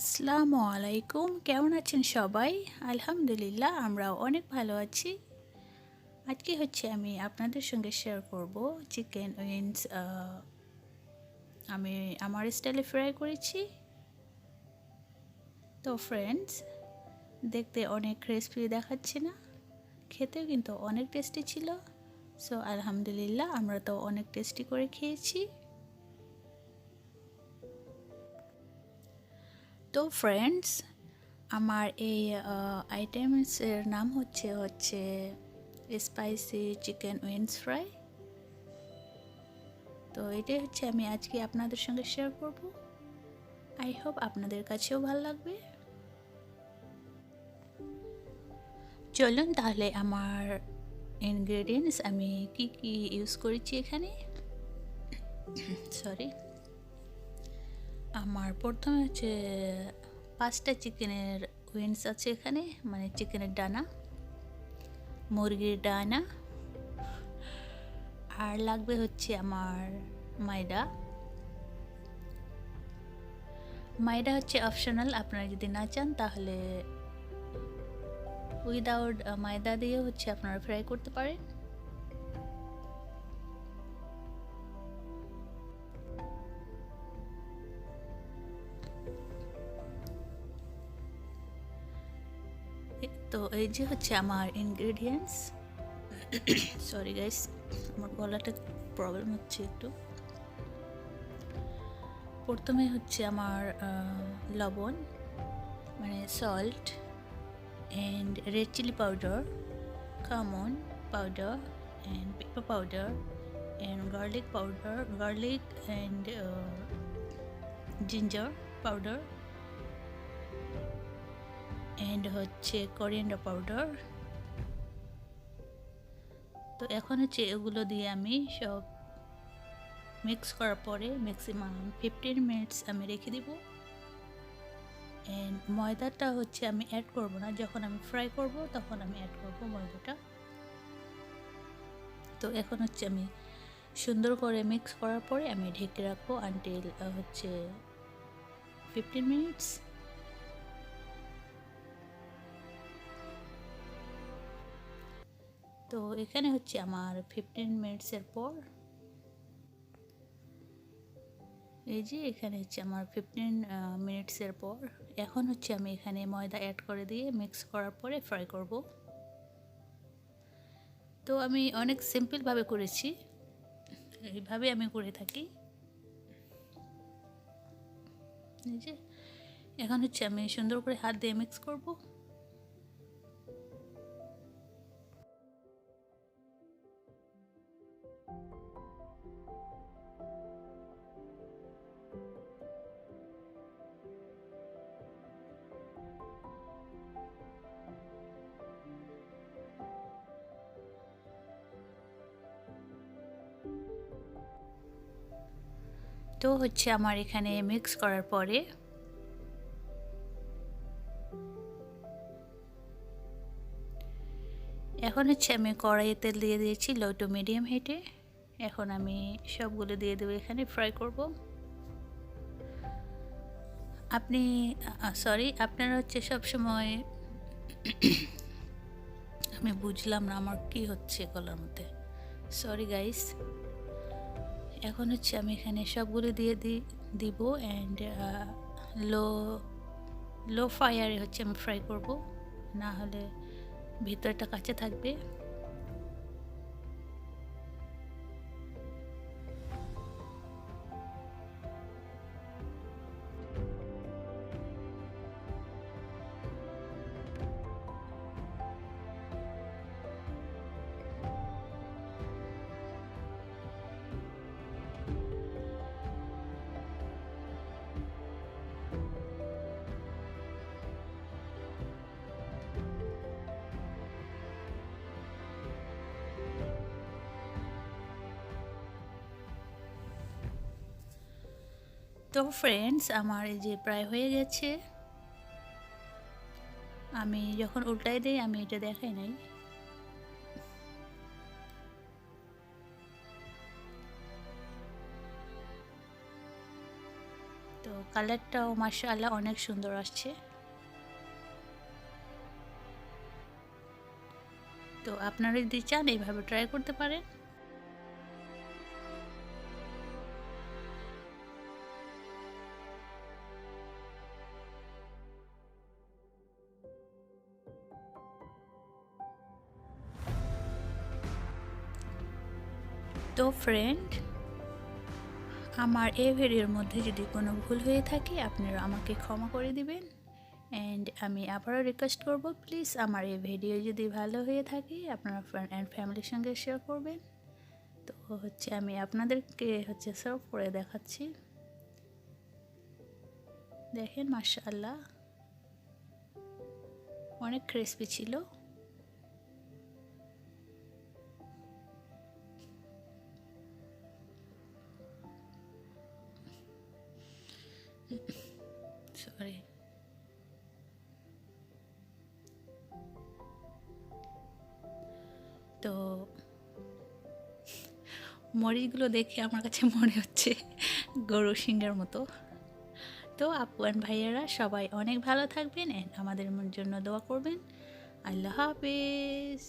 আসসালামু আলাইকুম, কেমন আছেন সবাই? আলহামদুলিল্লাহ আমরাও অনেক ভালো আছি। আজকে আমি আপনাদের সঙ্গে শেয়ার করব চিকেন উইংস। আমি আমার স্টাইলে ফ্রাই করেছি। তো ফ্রেন্ডস, দেখতে অনেক ক্রিসপি দেখাচ্ছে না? খেতেও কিন্তু অনেক টেস্টি ছিল। সো আলহামদুলিল্লাহ আমরা তো অনেক টেস্টি করে খেয়েছি। তো ফ্রেন্ডস, আমার এই আইটেমসের নাম হচ্ছে স্পাইসি চিকেন উইংস ফ্রাই। তো এটাই আমি আজকে আপনাদের সঙ্গে শেয়ার করব। আই হোপ আপনাদের কাছেও ভালো লাগবে। চলুন তাহলে আমার ইনগ্রেডিয়েন্টস আমি কি কি ইউজ করেছি এখানে। সরি, আমার প্রথমে 5টা চিকেনের উইংস আছে এখানে, মানে চিকেনের ডানা, মুরগির ডানা। আর লাগবে আমার ময়দা। ময়দা অপশনাল, আপনারা যদি না চান তাহলে উইদাউট ময়দা দিয়েও আপনারা ফ্রাই করতে পারেন। তো এই যে আমার ইনগ্রেডিয়েন্টস। সরি গাইস, আমার গলাটা প্রবলেম হচ্ছে একটু। প্রথমে আমার লবণ, মানে salt, and red chili powder, cumin powder, and pepper powder, and garlic and ginger powder, and coriander powder. তো এখন এগুলো দিয়ে আমি সব মিক্স করার পরে ম্যাক্সিমাম 15 মিনিটস আমি রেখে দিব। এন্ড ময়দাটা আমি অ্যাড করব না, যখন আমি ফ্রাই করব তখন আমি অ্যাড করব ময়দাটা। তো এখন আমি সুন্দর করে মিক্স করার পরে আমি ঢেকে রাখবো আনটিল 15 মিনিটস। তো এখানে আমার 15 মিনিটসের পর এই যে এখানে আমার 15 মিনিটসের পর এখন আমি এখানে ময়দা অ্যাড করে দিয়ে মিক্স করার পরে ফ্রাই করব। তো আমি অনেক সিম্পলভাবে করেছি, এইভাবে আমি করে থাকি। এই যে এখন আমি সুন্দর করে হাত দিয়ে মিক্স করব। তো আমার এখানে মিক্স করার পরে এখন আমি কড়াইয়ে তেল দিয়ে দিয়েছি লো টু মিডিয়াম হিটে। এখন আমি সবগুলো দিয়ে দেবো, এখানে ফ্রাই করব। আপনারা সব সময় আমি বুঝলাম না আমার কি হচ্ছে গলার মধ্যে, সরি গাইস। এখন আমি এখানে সবগুলো দিয়ে দিব অ্যান্ড লো ফায়ারে আমি ফ্রাই করব, না হলে ভিতরটা কাঁচা থাকবে। তো ফ্রেন্ডস, আমার এই যে প্রায় হয়ে গেছে। আমি যখন উল্টাই দিই আমি এটা দেখাই নাই। তো কালারটাও মাশাআল্লাহ অনেক সুন্দর আসছে। তো আপনারা যদি চান এইভাবে ট্রাই করতে পারেন। তো ফ্রেন্ড, আমার এই ভিডিওর মধ্যে যদি কোনো ভুল হয়ে থাকে আপনারা আমাকে ক্ষমা করে দিবেন। অ্যান্ড আমি আবারও রিকোয়েস্ট করব, প্লিজ আমার এই ভিডিও যদি ভালো হয়ে থাকে আপনারা ফ্রেন্ড অ্যান্ড ফ্যামিলির সঙ্গে শেয়ার করবেন। তো আমি আপনাদেরকে সার্ভ করে দেখাচ্ছি। দেখেন মাশাআল্লাহ অনেক ক্রিসপি ছিল। সরি। তো মরিচগুলো দেখে আমার কাছে মনে হচ্ছে গরু শিংয়ের মতো। তো আপু অ্যান্ড ভাইয়েরা সবাই অনেক ভালো থাকবেন, অ্যান্ড আমাদের জন্য দোয়া করবেন। আল্লাহ হাফেজ।